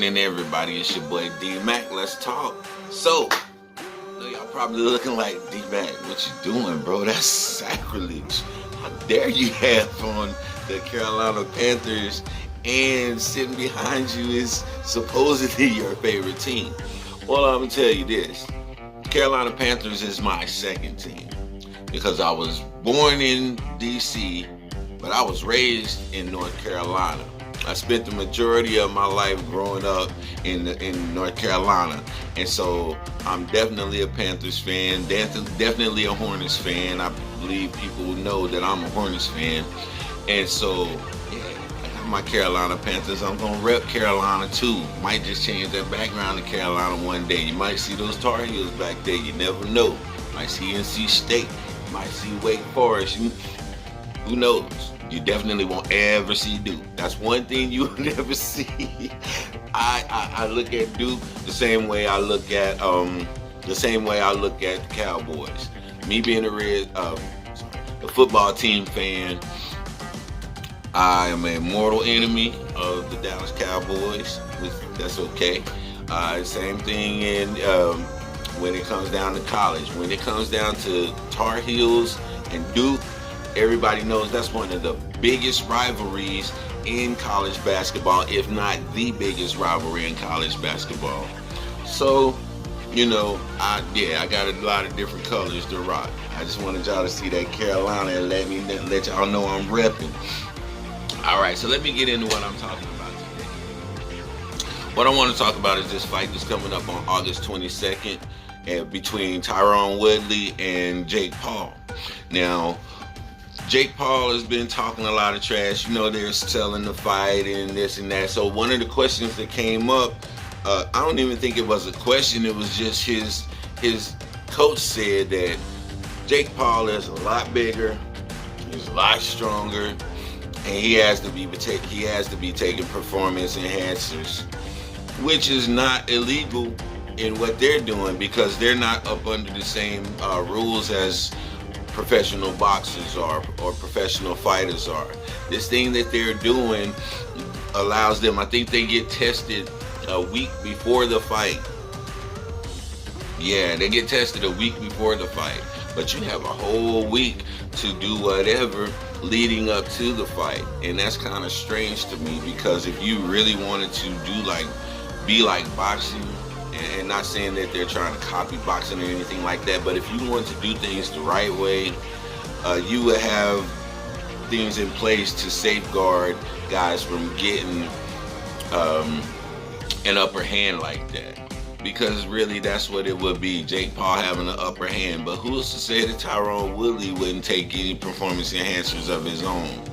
happening, everybody? It's your boy D-Mac. Let's talk. So, y'all probably looking like, D-Mac, what you doing, bro? That's sacrilege. How dare you have on the Carolina Panthers and sitting behind you is supposedly your favorite team? Well, I'm going to tell you this. Carolina Panthers is my second team because I was born in D.C., but I was raised in North Carolina. I spent the majority of my life growing up in North Carolina, and so I'm definitely a Panthers fan, definitely a Hornets fan. I believe people know that I'm a Hornets fan, and so yeah, I got my Carolina Panthers. I'm gonna rep Carolina too. Might just change that background to Carolina one day. You might see those Tar Heels back there. You never know. Might see NC State. Might see Wake Forest. Who knows? You definitely won't ever see Duke. That's one thing you'll never see. I look at Duke the same way I look at the Cowboys. Me being a football team fan, I am a mortal enemy of the Dallas Cowboys. That's okay. Same thing when it comes down to college. When it comes down to Tar Heels and Duke, everybody knows that's one of the biggest rivalries in college basketball, if not the biggest rivalry in college basketball. So, I got a lot of different colors to rock. I just wanted y'all to see that Carolina and let y'all know I'm repping. All right, so let me get into what I'm talking about today. What I want to talk about is this fight that's coming up on August 22nd between Tyron Woodley and Jake Paul. Now, Jake Paul has been talking a lot of trash. They're selling the fight and this and that. So one of the questions that came up, I don't even think it was a question. It was just his coach said that Jake Paul is a lot bigger, he's a lot stronger, and he has to be taking performance enhancers, which is not illegal in what they're doing because they're not up under the same rules as professional boxers are or professional fighters are. This thing that they're doing allows them, I think they get tested a week before the fight. Yeah, they get tested a week before the fight, but you have a whole week to do whatever leading up to the fight, and that's kind of strange to me because if you really wanted to be like boxing, and not saying that they're trying to copy boxing or anything like that, but if you want to do things the right way, you would have things in place to safeguard guys from getting an upper hand like that. Because really that's what it would be, Jake Paul having an upper hand. But who's to say that Tyron Woodley wouldn't take any performance enhancers of his own?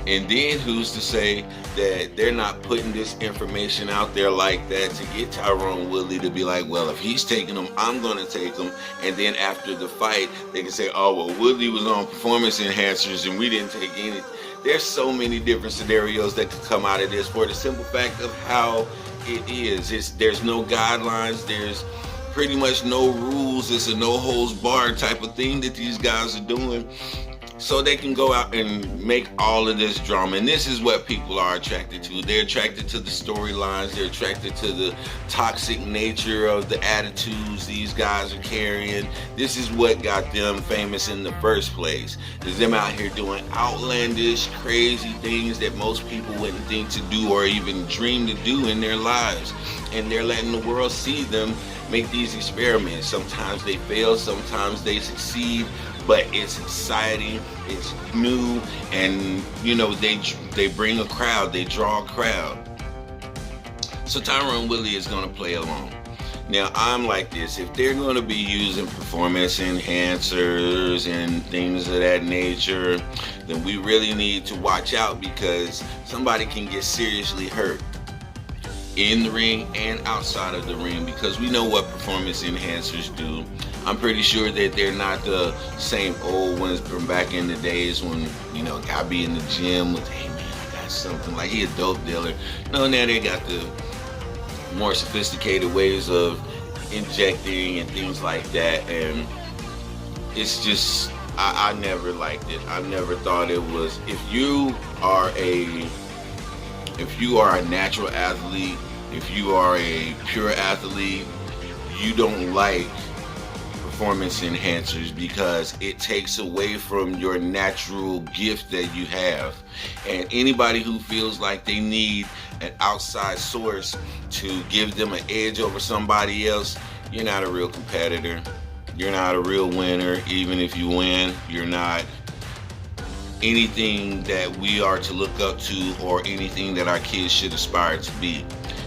And then who's to say that they're not putting this information out there like that to get Tyron Woodley to be like, well, if he's taking them, I'm going to take them. And then after the fight, they can say, oh, well, Woodley was on performance enhancers and we didn't take any. There's so many different scenarios that could come out of this for the simple fact of how it is. There's no guidelines. There's pretty much no rules. It's a no holds barred type of thing that these guys are doing. So they can go out and make all of this drama. And this is what people are attracted to. They're attracted to the storylines. They're attracted to the toxic nature of the attitudes these guys are carrying. This is what got them famous in the first place. Is them out here doing outlandish, crazy things that most people wouldn't think to do or even dream to do in their lives. And they're letting the world see them make these experiments. Sometimes they fail, sometimes they succeed. But it's exciting, it's new, and they bring a crowd, they draw a crowd. So Tyron Woodley is going to play along. Now I'm like this, if they're going to be using performance enhancers and things of that nature, then we really need to watch out because somebody can get seriously hurt in the ring and outside of the ring because we know what performance enhancers do. I'm pretty sure that they're not the same old ones from back in the days when, a guy be in the gym with, hey man, I got something, like he a dope dealer. No, now they got the more sophisticated ways of injecting and things like that, and it's just, I never liked it. I never thought it was, if you are a If you are a natural athlete, if you are a pure athlete, you don't like performance enhancers because it takes away from your natural gift that you have. And anybody who feels like they need an outside source to give them an edge over somebody else, you're not a real competitor. You're not a real winner. Even if you win, you're not anything that we are to look up to or anything that our kids should aspire to be.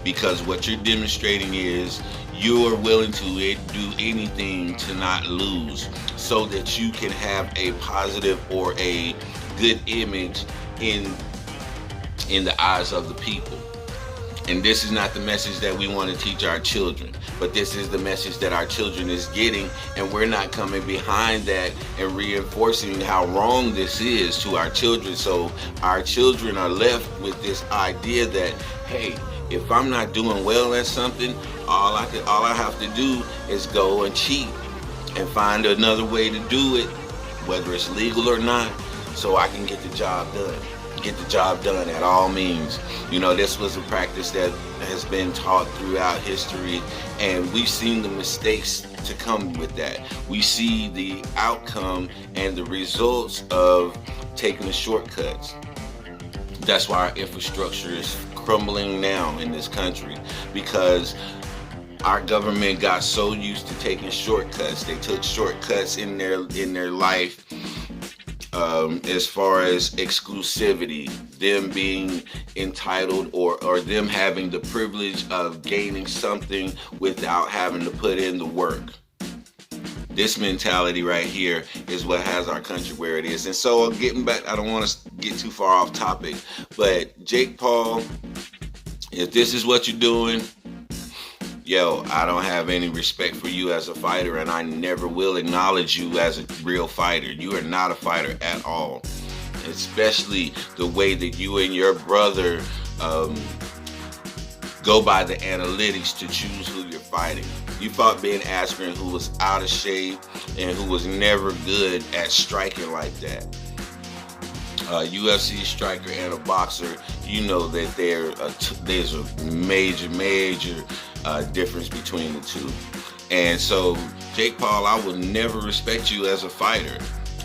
Because what you're demonstrating is you're willing to do anything to not lose so that you can have a positive or a good image in the eyes of the people. And this is not the message that we want to teach our children, but this is the message that our children is getting, and we're not coming behind that and reinforcing how wrong this is to our children. So our children are left with this idea that, hey, if I'm not doing well at something, all I have to do is go and cheat and find another way to do it, whether it's legal or not, so I can get the job done. Get the job done at all means. You know, this was a practice that has been taught throughout history, and we've seen the mistakes to come with that. We see the outcome and the results of taking the shortcuts. That's why our infrastructure is crumbling now in this country, because our government got so used to taking shortcuts. They took shortcuts in their life. As far as exclusivity, them being entitled or them having the privilege of gaining something without having to put in the work. This mentality right here is what has our country where it is. And so getting back, I don't want to get too far off topic, but Jake Paul, if this is what you're doing, yo, I don't have any respect for you as a fighter, and I never will acknowledge you as a real fighter. You are not a fighter at all. Especially the way that you and your brother go by the analytics to choose who you're fighting. You fought Ben Askren, who was out of shape and who was never good at striking like that. UFC striker and a boxer, you know that there's a major difference between the two. And so, Jake Paul, I would never respect you as a fighter.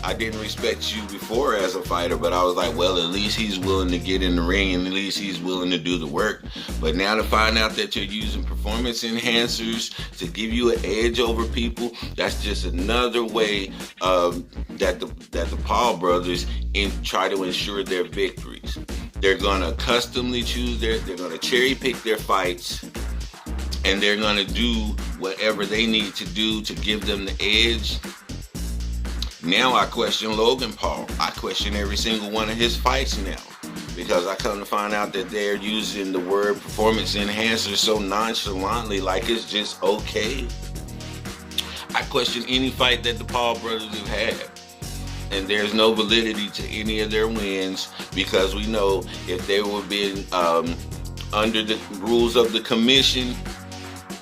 I didn't respect you before as a fighter, but I was like, well, at least he's willing to get in the ring and at least he's willing to do the work. But now to find out that you're using performance enhancers to give you an edge over people, that's just another way that the Paul brothers try to ensure their victories. They're going to customly choose they're going to cherry pick their fights, and they're going to do whatever they need to do to give them the edge. Now I question Logan Paul. I question every single one of his fights now, because I come to find out that they're using the word performance enhancer so nonchalantly, like it's just okay. I question any fight that the Paul brothers have had, and there's no validity to any of their wins, because we know if they were being under the rules of the commission,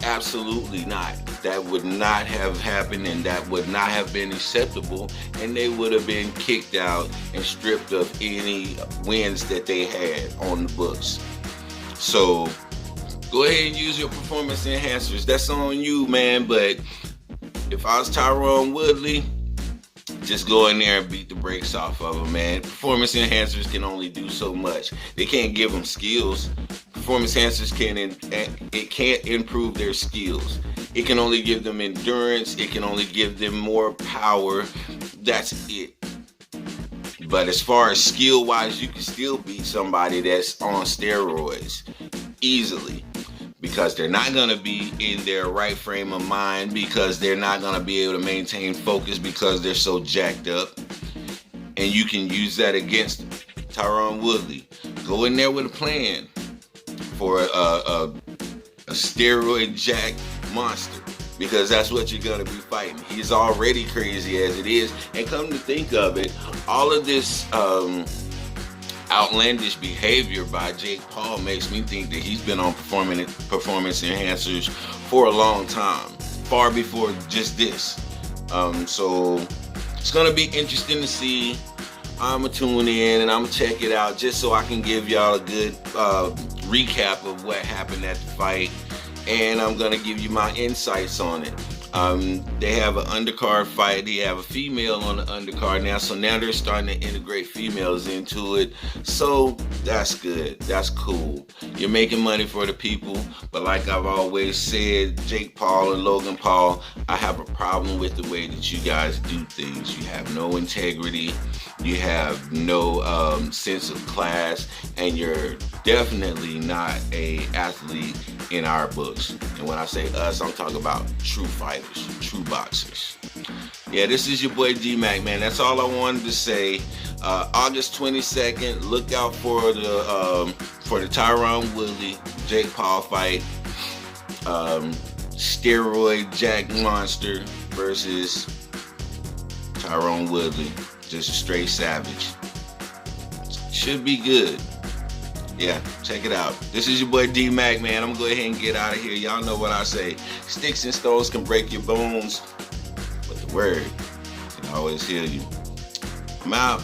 absolutely not. That would not have happened, and that would not have been acceptable, and they would have been kicked out and stripped of any wins that they had on the books. So go ahead and use your performance enhancers. That's on you, man. But if I was Tyron Woodley, just go in there and beat the brakes off of them, man. Performance enhancers can only do so much. They can't give them skills. Performance enhancers can't improve their skills. It can only give them endurance. It can only give them more power. That's it. But as far as skill-wise, you can still beat somebody that's on steroids easily, because they're not going to be in their right frame of mind, because they're not going to be able to maintain focus because they're so jacked up. And you can use that against Tyron Woodley. Go in there with a plan for a steroid jacked monster, because that's what you're going to be fighting. He's already crazy as it is, and come to think of it, all of this outlandish behavior by Jake Paul makes me think that he's been on performance enhancers for a long time, far before just this. So it's going to be interesting to see I'ma tune in and I'ma check it out just so I can give y'all a good recap of what happened at the fight, and I'm gonna give you my insights on it. They have an undercard fight. They have a female on the undercard now, so now they're starting to integrate females into it. So that's good. That's cool. You're making money for the people, but like I've always said, Jake Paul and Logan Paul, I have a problem with the way that you guys do things. You have no integrity. You have no sense of class, and you're definitely not a athlete in our books. And when I say us, I'm talking about true fighters, true boxers. Yeah, this is your boy D-Mac, man. That's all I wanted to say. August 22nd, look out for the Tyron Woodley Jake Paul fight. Steroid Jack Monster versus Tyron Woodley. Just a straight savage. Should be good. Yeah, check it out. This is your boy D-Mac, man. I'm gonna go ahead and get out of here. Y'all know what I say. Sticks and stones can break your bones, but the word can always heal you. I'm out.